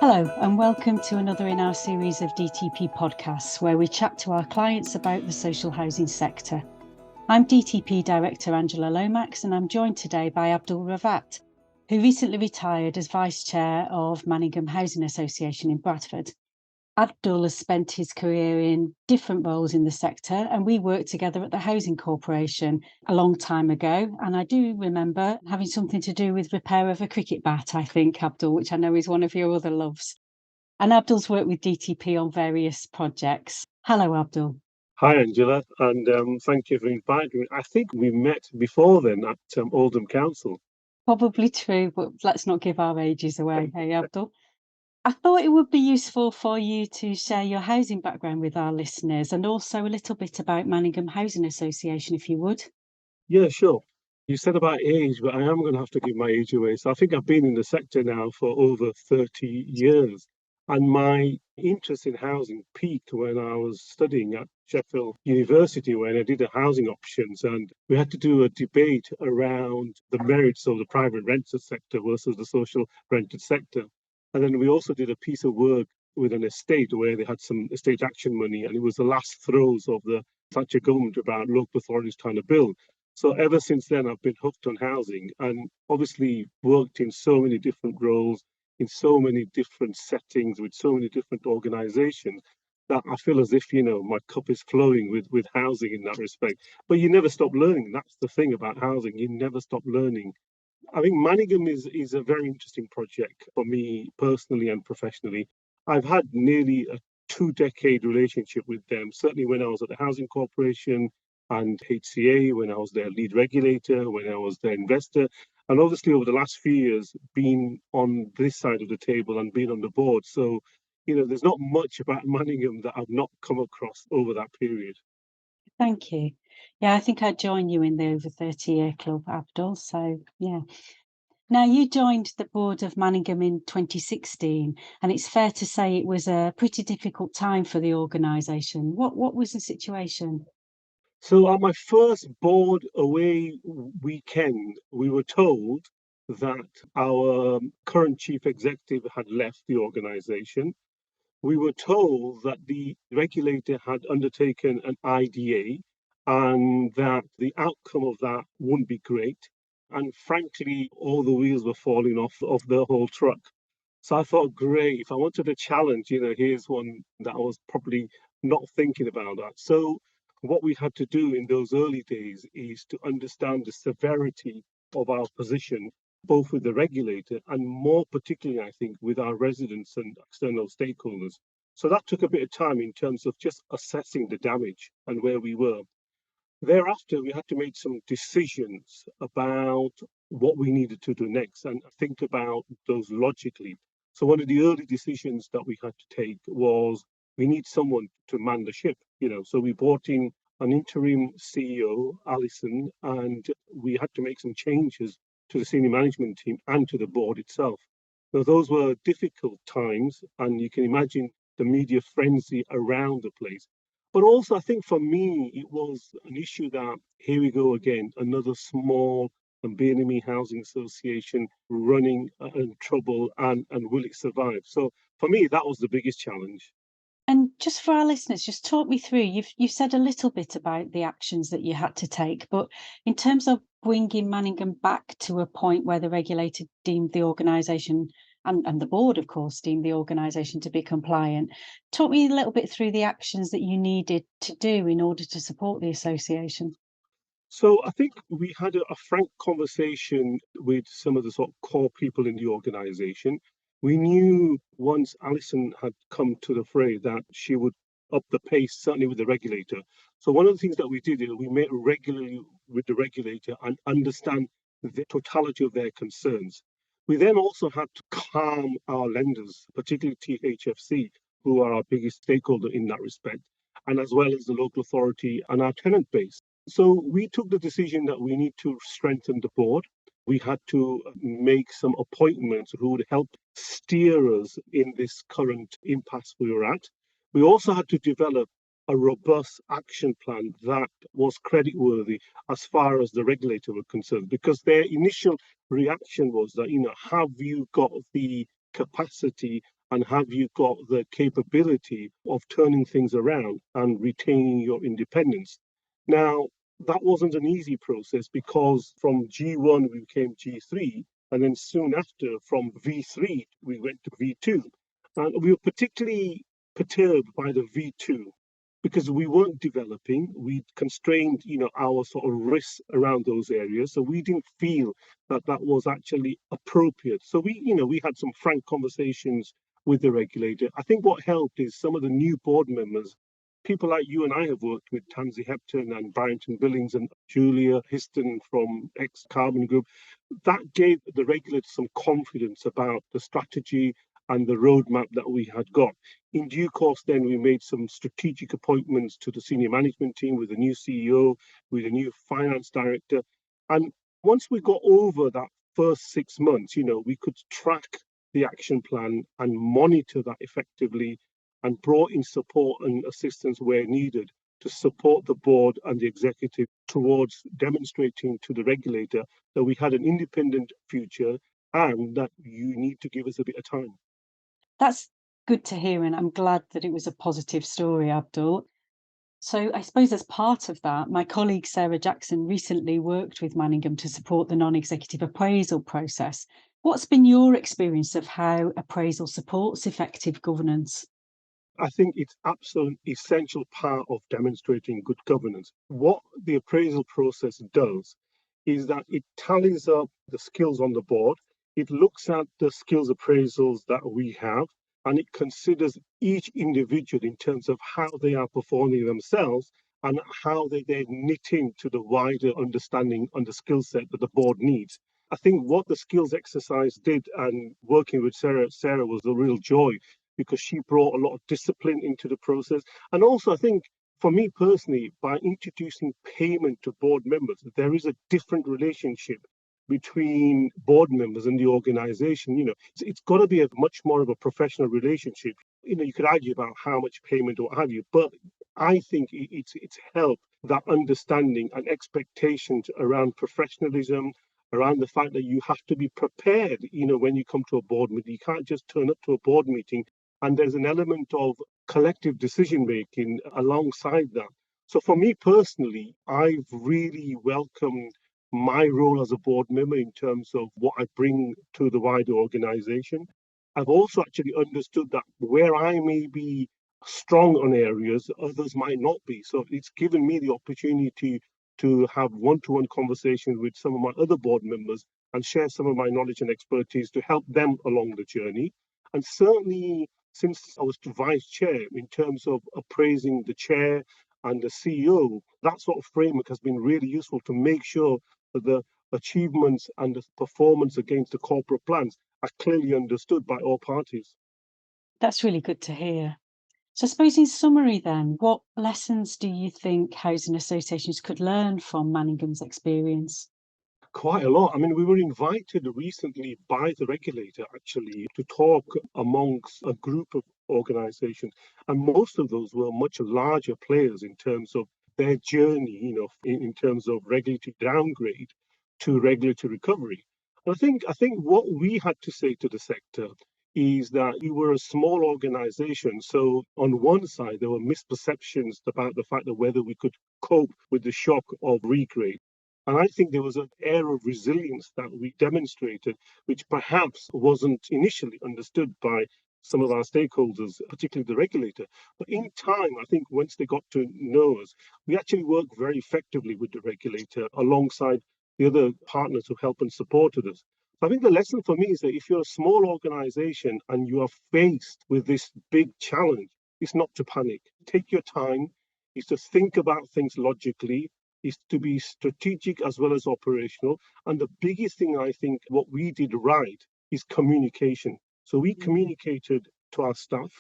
Hello, and welcome to another in our series of DTP podcasts where we chat to our clients about the social housing sector. I'm DTP Director Angela Lomax, and I'm joined today by Abdul Ravat, who recently retired as Vice Chair of Manningham Housing Association in Bradford. Abdul has spent his career in different roles in the sector, and we worked together at the Housing Corporation a long time ago. And I do remember having something to do with repair of a cricket bat, I think, Abdul, which I know is one of your other loves. And Abdul's worked with DTP on various projects. Hello, Abdul. Hi, Angela, and thank you for inviting me. I think we met before then at Oldham Council. Probably true, but let's not give our ages away, hey, Abdul? I thought it would be useful for you to share your housing background with our listeners and also a little bit about Manningham Housing Association, if you would. Yeah, sure. You said about age, but I am going to have to give my age away. So I think I've been in the sector now for over 30 years. And my interest in housing peaked when I was studying at Sheffield University, when I did the housing options. And we had to do a debate around the merits of the private rented sector versus the social rented sector. And then we also did a piece of work with an estate where they had some estate action money. And it was the last throes of the Thatcher government about local authorities trying to build. So ever since then, I've been hooked on housing and obviously worked in so many different roles, in so many different settings, with so many different organizations that I feel as if, my cup is flowing with housing in that respect. But you never stop learning. That's the thing about housing. You never stop learning. I think Manningham is a very interesting project for me personally and professionally. I've had nearly a 2 decade relationship with them, certainly when I was at the Housing Corporation and HCA, when I was their lead regulator, when I was their investor, and obviously over the last few years, being on this side of the table and being on the board. So, there's not much about Manningham that I've not come across over that period. Thank you. Yeah, I think I'd join you in the over 30-year club, Abdul. So, yeah. Now, you joined the board of Manningham in 2016, and it's fair to say it was a pretty difficult time for the organisation. What was the situation? So at my first board away weekend, we were told that our current chief executive had left the organization. We were told that the regulator had undertaken an IDA and that the outcome of that wouldn't be great. And frankly, all the wheels were falling off of the whole truck. So I thought, great, if I wanted a challenge, here's one that I was probably not thinking about that. So what we had to do in those early days is to understand the severity of our position, both with the regulator and more particularly, I think, with our residents and external stakeholders. So that took a bit of time in terms of just assessing the damage and where we were. Thereafter, we had to make some decisions about what we needed to do next and think about those logically. So one of the early decisions that we had to take was we need someone to man the ship, So we brought in an interim CEO, Alison, and we had to make some changes to the senior management team and to the board itself. Now, those were difficult times, and you can imagine the media frenzy around the place. But also, I think for me, it was an issue that here we go again, another small and BNME housing association running in trouble, and will it survive? So for me, that was the biggest challenge. And just for our listeners, just talk me through. You've said a little bit about the actions that you had to take, but in terms of bringing Manningham back to a point where the regulator deemed the organisation and the board, of course, deemed the organisation to be compliant, talk me a little bit through the actions that you needed to do in order to support the association. So I think we had a frank conversation with some of the sort of core people in the organization. We knew once Alison had come to the fray that she would up the pace, certainly with the regulator. So one of the things that we did is we met regularly with the regulator and understand the totality of their concerns. We then also had to calm our lenders, particularly THFC, who are our biggest stakeholder in that respect, and as well as the local authority and our tenant base. So we took the decision that we need to strengthen the board. We had to make some appointments who would help steer us in this current impasse we were at. We also had to develop a robust action plan that was creditworthy as far as the regulator were concerned, because their initial reaction was that, have you got the capacity and have you got the capability of turning things around and retaining your independence? Now, that wasn't an easy process because from G1 we became G3, and then soon after from V3 we went to V2. And we were particularly perturbed by the V2 because we weren't developing. We constrained, our sort of risks around those areas. So we didn't feel that that was actually appropriate. So we had some frank conversations with the regulator. I think what helped is some of the new board members, people like you and I have worked with, Tansy Hepton and Barrington Billings and Julia Histon from ex Carbon Group. That gave the regulator some confidence about the strategy and the roadmap that we had got. In due course, then we made some strategic appointments to the senior management team with a new CEO, with a new finance director. And once we got over that first 6 months, we could track the action plan and monitor that effectively and brought in support and assistance where needed to support the board and the executive towards demonstrating to the regulator that we had an independent future and that you need to give us a bit of time. That's good to hear, and I'm glad that it was a positive story, Abdul. So I suppose as part of that, my colleague Sarah Jackson recently worked with Manningham to support the non-executive appraisal process. What's been your experience of how appraisal supports effective governance? I think it's absolutely essential part of demonstrating good governance. What the appraisal process does is that it tallies up the skills on the board, it looks at the skills appraisals that we have, and it considers each individual in terms of how they are performing themselves and how they then knit into the wider understanding and the skill set that the board needs. I think what the skills exercise did and working with Sarah was a real joy because she brought a lot of discipline into the process. And also, I think for me personally, by introducing payment to board members, there is a different relationship between board members and the organization. It's got to be a much more of a professional relationship. You could argue about how much payment or what have you, but I think it's helped that understanding and expectations around professionalism, around the fact that you have to be prepared, when you come to a board meeting. You can't just turn up to a board meeting, and there's an element of collective decision making alongside that. So for me personally, I've really welcomed my role as a board member in terms of what I bring to the wider organization. I've also actually understood that where I may be strong on areas, others might not be. So it's given me the opportunity to have one-to-one conversations with some of my other board members and share some of my knowledge and expertise to help them along the journey. And certainly, since I was vice chair, in terms of appraising the chair and the CEO, that sort of framework has been really useful to make sure that the achievements and the performance against the corporate plans are clearly understood by all parties. That's really good to hear. So I suppose in summary then, what lessons do you think housing associations could learn from Manningham's experience? Quite a lot. I mean, we were invited recently by the regulator actually to talk amongst a group of organizations, and most of those were much larger players in terms of their journey, in terms of regulatory downgrade to regulatory recovery. And I think what we had to say to the sector is that we were a small organization. So on one side, there were misperceptions about the fact that whether we could cope with the shock of regrade. And I think there was an air of resilience that we demonstrated, which perhaps wasn't initially understood by some of our stakeholders, particularly the regulator. But in time, I think once they got to know us, we actually worked very effectively with the regulator alongside the other partners who helped and supported us. So I think the lesson for me is that if you're a small organization and you are faced with this big challenge, it's not to panic. Take your time, is to think about things logically, is to be strategic as well as operational. And the biggest thing I think what we did right is communication. So we communicated to our staff,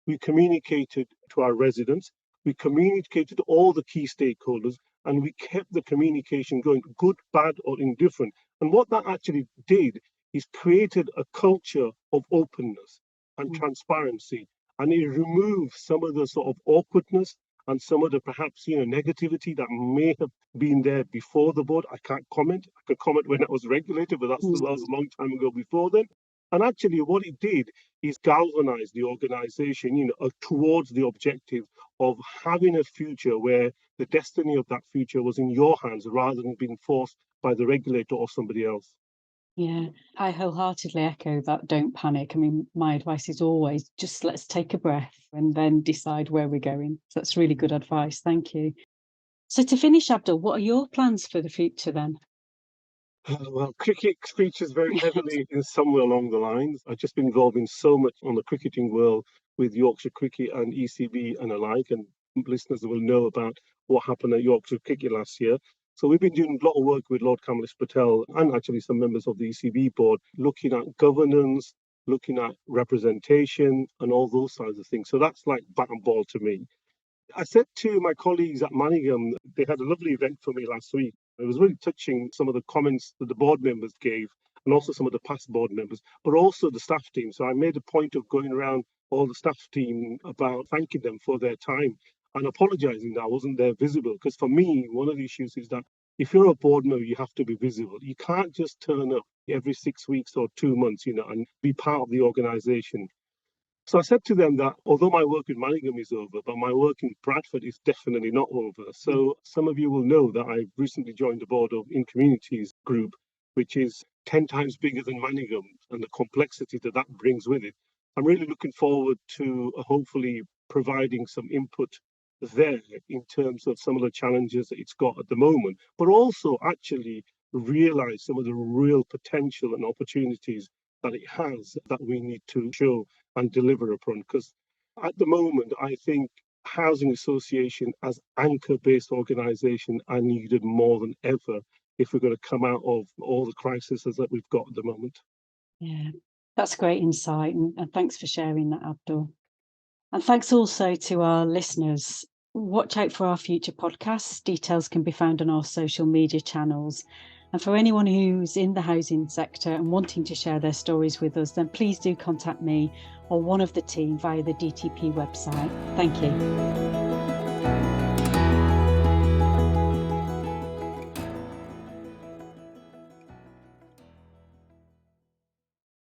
we communicated to our residents, we communicated to all the key stakeholders, and we kept the communication going, good, bad, or indifferent. And what that actually did is created a culture of openness and transparency. And it removed some of the sort of awkwardness and some of the perhaps negativity that may have been there before the board. I can't comment. I could comment when I was regulated, but that was a long time ago before then. And actually, what it did is galvanize the organization, towards the objective of having a future where the destiny of that future was in your hands rather than being forced by the regulator or somebody else. Yeah, I wholeheartedly echo that. Don't panic. I mean, my advice is always just let's take a breath and then decide where we're going. So that's really good advice. Thank you. So to finish, Abdul, what are your plans for the future then? Well, cricket features very heavily in somewhere along the lines. I've just been involved in so much on the cricketing world with Yorkshire Cricket and ECB and alike, and listeners will know about what happened at Yorkshire Cricket last year. So we've been doing a lot of work with Lord Kamlesh Patel and actually some members of the ECB board, looking at governance, looking at representation, and all those kinds of things. So that's like bat and ball to me. I said to my colleagues at Manningham, they had a lovely event for me last week. It was really touching, some of the comments that the board members gave, and also some of the past board members, but also the staff team. So I made a point of going around all the staff team about thanking them for their time and apologizing that I wasn't there visible. Because for me, one of the issues is that if you're a board member, you have to be visible. You can't just turn up every 6 weeks or 2 months, and be part of the organization. So I said to them that although my work with Manningham is over, but my work in Bradford is definitely not over. So some of you will know that I recently joined the board of In Communities Group, which is 10 times bigger than Manningham, and the complexity that that brings with it. I'm really looking forward to hopefully providing some input there in terms of some of the challenges that it's got at the moment, but also actually realize some of the real potential and opportunities that it has that we need to show and deliver upon. Because at the moment, I think housing association as anchor-based organisation are needed more than ever if we're going to come out of all the crises that we've got at the moment. Yeah, that's great insight. And thanks for sharing that, Abdul. And thanks also to our listeners. Watch out for our future podcasts. Details can be found on our social media channels. And for anyone who's in the housing sector and wanting to share their stories with us, then please do contact me or one of the team via the DTP website. Thank you.